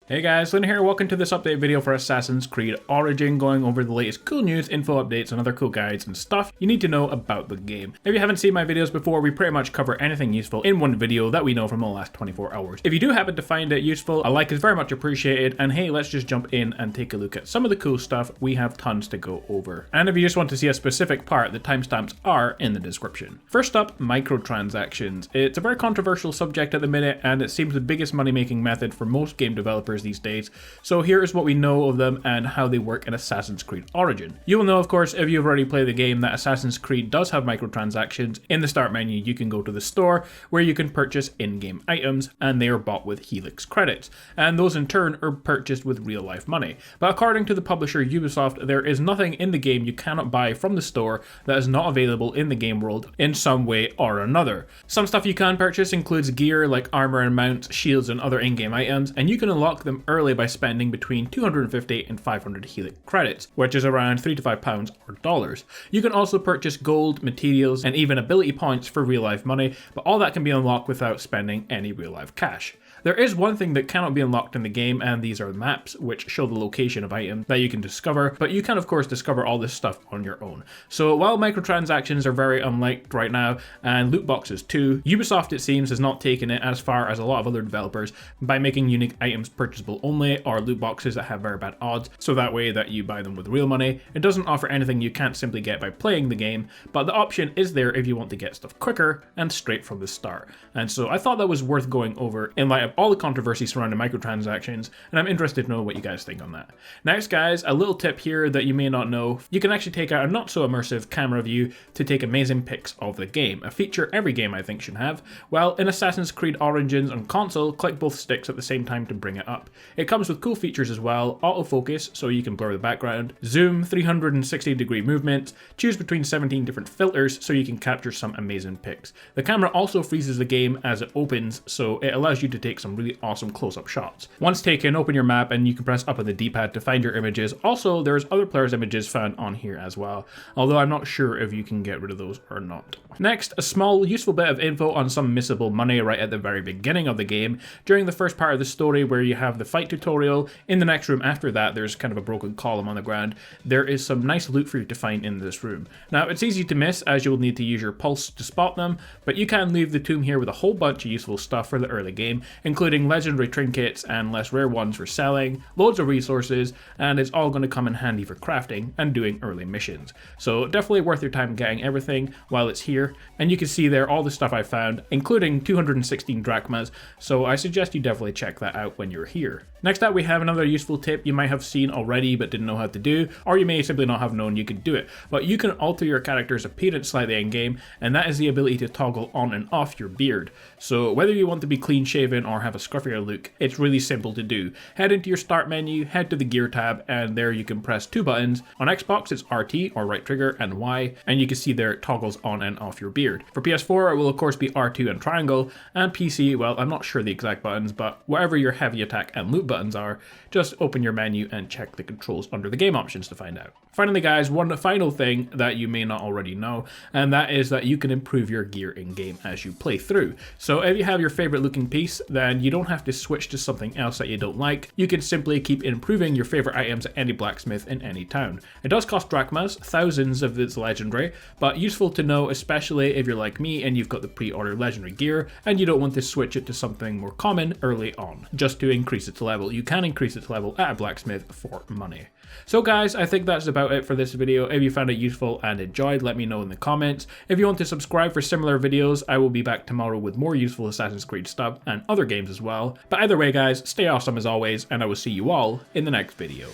Hey guys, Lynn here, welcome to this update video for Assassin's Creed Origin, going over the latest cool news, info updates, and other cool guides and stuff you need to know about the game. If you haven't seen my videos before, we pretty much cover anything useful in one video that we know from the last 24 hours. If you do happen to find it useful, a like is very much appreciated, and hey, let's just jump in and take a look at some of the cool stuff. We have tons to go over. And if you just want to see a specific part, the timestamps are in the description. First up, microtransactions. It's a very controversial subject at the minute, and it seems the biggest money-making method for most game developers these days. So here is what we know of them and how they work in Assassin's Creed Origin. You will know, of course, if you've already played the game, that Assassin's Creed does have microtransactions. In the start menu, you can go to the store where you can purchase in-game items, and they are bought with Helix credits, and those in turn are purchased with real-life money. But according to the publisher Ubisoft, there is nothing in the game you cannot buy from the store that is not available in the game world in some way or another. Some stuff you can purchase includes gear like armor and mounts, shields, and other in-game items, and you can unlock them early by spending between 250 and 500 Helix credits, which is around £3 to £5 or dollars. You can also purchase gold, materials, and even ability points for real-life money, but all that can be unlocked without spending any real-life cash. There is one thing that cannot be unlocked in the game, and these are maps, which show the location of items that you can discover, but you can of course discover all this stuff on your own. So while microtransactions are very unliked right now, and loot boxes too, Ubisoft it seems has not taken it as far as a lot of other developers by making unique items purchasable only, or loot boxes that have very bad odds, so that way that you buy them with real money. It doesn't offer anything you can't simply get by playing the game, but the option is there if you want to get stuff quicker and straight from the start. And so I thought that was worth going over in light of all the controversy surrounding microtransactions, and I'm interested to know what you guys think on that. Next guys, a little tip here that you may not know: you can actually take out a not so immersive camera view to take amazing pics of the game, a feature every game I think should have. Well, in Assassin's Creed Origins on console, click both sticks at the same time to bring it up. It comes with cool features as well: autofocus so you can blur the background, zoom, 360-degree movement, choose between 17 different filters so you can capture some amazing pics. The camera also freezes the game as it opens, so it allows you to take some really awesome close-up shots. Once taken, open your map and you can press up on the D-pad to find your images. Also, there's other players' images found on here as well, although I'm not sure if you can get rid of those or not. Next, a small useful bit of info on some missable money right at the very beginning of the game. During the first part of the story where you have the fight tutorial, in the next room after that there's kind of a broken column on the ground. There is some nice loot for you to find in this room. Now it's easy to miss as you will need to use your pulse to spot them, but you can leave the tomb here with a whole bunch of useful stuff for the early game, including legendary trinkets and less rare ones for selling, loads of resources, and it's all going to come in handy for crafting and doing early missions. So definitely worth your time getting everything while it's here, and you can see there all the stuff I found, including 216 drachmas, so I suggest you definitely check that out when you're here. Next up we have another useful tip you might have seen already but didn't know how to do, or you may simply not have known you could do it, but you can alter your character's appearance slightly in game, and that is the ability to toggle on and off your beard. So whether you want to be clean shaven or have a scruffier look, it's really simple to do. Head into your start menu, head to the gear tab, and there you can press two buttons. On Xbox it's RT or right trigger and Y, and you can see there it toggles on and off your beard. For PS4 it will of course be R2 and triangle, and PC, well, I'm not sure the exact buttons, but whatever your heavy attack and loot buttons are, just open your menu and check the controls under the game options to find out. Finally guys, one final thing that you may not already know, and that is that you can improve your gear in game as you play through. So if you have your favorite looking piece, then you don't have to switch to something else that you don't like. You can simply keep improving your favorite items at any blacksmith in any town. It does cost drachmas, thousands if it's legendary, but useful to know, especially if you're like me and you've got the pre-order legendary gear and you don't want to switch it to something more common early on, just to increase its level. You can increase its level at a blacksmith for money. So guys, I think that's about it for this video. If you found it useful and enjoyed, let me know in the comments. If you want to subscribe for similar videos, I will be back tomorrow with more useful Assassin's Creed stuff and other games as well. But either way guys, stay awesome as always, and I will see you all in the next video.